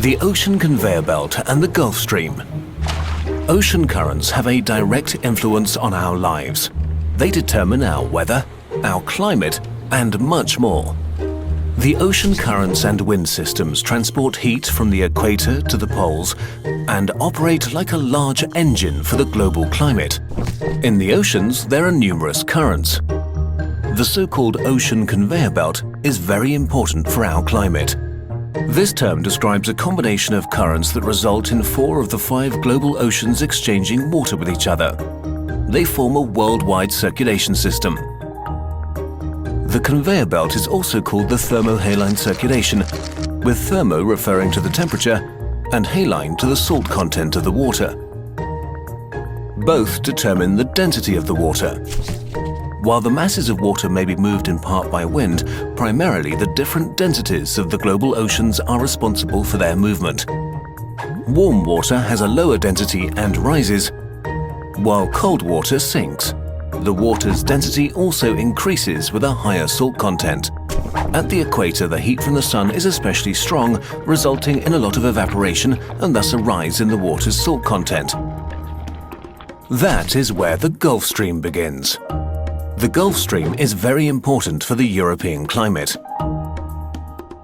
The ocean conveyor belt and the Gulf Stream. Ocean currents have a direct influence on our lives. They determine our weather, our climate, and much more. The ocean currents and wind systems transport heat from the equator to the poles and operate like a large engine for the global climate. In the oceans, there are numerous currents. The so-called ocean conveyor belt is very important for our climate. This term describes a combination of currents that result in 4 of the 5 global oceans exchanging water with each other. They form a worldwide circulation system. The conveyor belt is also called the thermohaline circulation, with thermo referring to the temperature and haline to the salt content of the water. Both determine the density of the water. While the masses of water may be moved in part by wind, primarily the different densities of the global oceans are responsible for their movement. Warm water has a lower density and rises, while cold water sinks. The water's density also increases with a higher salt content. At the equator, the heat from the sun is especially strong, resulting in a lot of evaporation and thus a rise in the water's salt content. That is where the Gulf Stream begins. The Gulf Stream is very important for the European climate.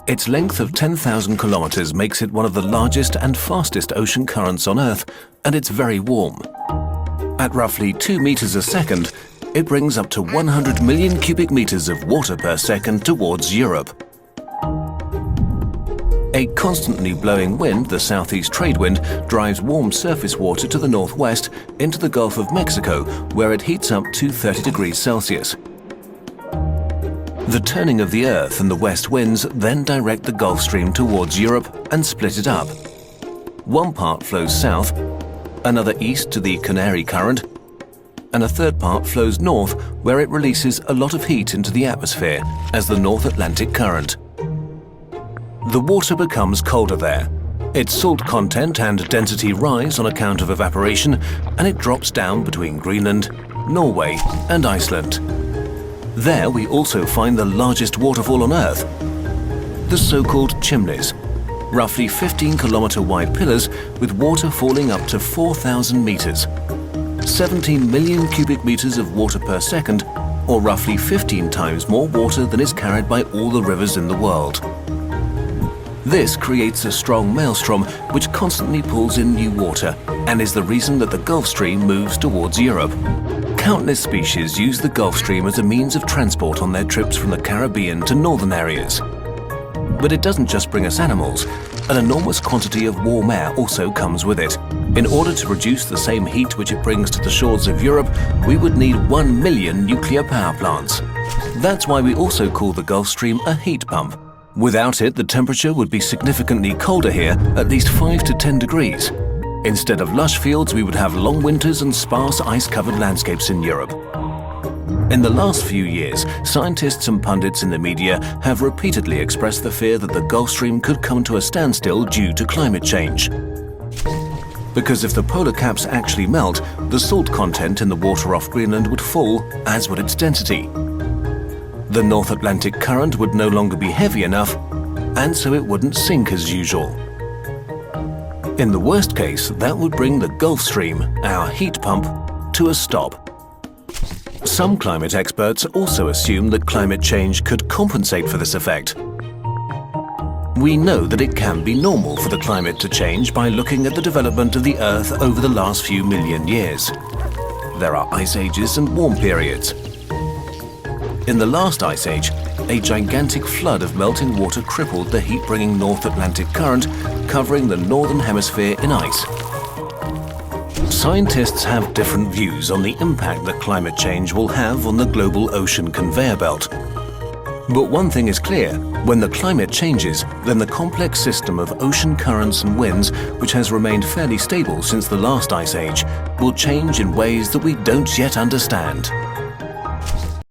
Its length of 10,000 kilometers makes it one of the largest and fastest ocean currents on Earth, and it's very warm. At roughly 2 meters a second, it brings up to 100 million cubic meters of water per second towards Europe. A constantly blowing wind, the southeast trade wind, drives warm surface water to the northwest into the Gulf of Mexico, where it heats up to 30 degrees Celsius. The turning of the Earth and the west winds then direct the Gulf Stream towards Europe and split it up. One part flows south, another east to the Canary Current, and a third part flows north, where it releases a lot of heat into the atmosphere as the North Atlantic Current. The water becomes colder there. Its salt content and density rise on account of evaporation, and it drops down between Greenland, Norway, and Iceland. There we also find the largest waterfall on Earth, the so-called chimneys, roughly 15-kilometer wide pillars with water falling up to 4,000 meters. 17 million cubic meters of water per second, or roughly 15 times more water than is carried by all the rivers in the world. This creates a strong maelstrom which constantly pulls in new water and is the reason that the Gulf Stream moves towards Europe. Countless species use the Gulf Stream as a means of transport on their trips from the Caribbean to northern areas. But it doesn't just bring us animals. An enormous quantity of warm air also comes with it. In order to produce the same heat which it brings to the shores of Europe, we would need 1 million nuclear power plants. That's why we also call the Gulf Stream a heat pump. Without it, the temperature would be significantly colder here, at least 5 to 10 degrees. Instead of lush fields, we would have long winters and sparse ice-covered landscapes in Europe. In the last few years, scientists and pundits in the media have repeatedly expressed the fear that the Gulf Stream could come to a standstill due to climate change. Because if the polar caps actually melt, the salt content in the water off Greenland would fall, as would its density. The North Atlantic Current would no longer be heavy enough, and so it wouldn't sink as usual. In the worst case, that would bring the Gulf Stream, our heat pump, to a stop. Some climate experts also assume that climate change could compensate for this effect. We know that it can be normal for the climate to change by looking at the development of the Earth over the last few million years. There are ice ages and warm periods. In the last ice age, a gigantic flood of melting water crippled the heat-bringing North Atlantic Current, covering the northern hemisphere in ice. Scientists have different views on the impact that climate change will have on the global ocean conveyor belt. But one thing is clear: when the climate changes, then the complex system of ocean currents and winds, which has remained fairly stable since the last ice age, will change in ways that we don't yet understand.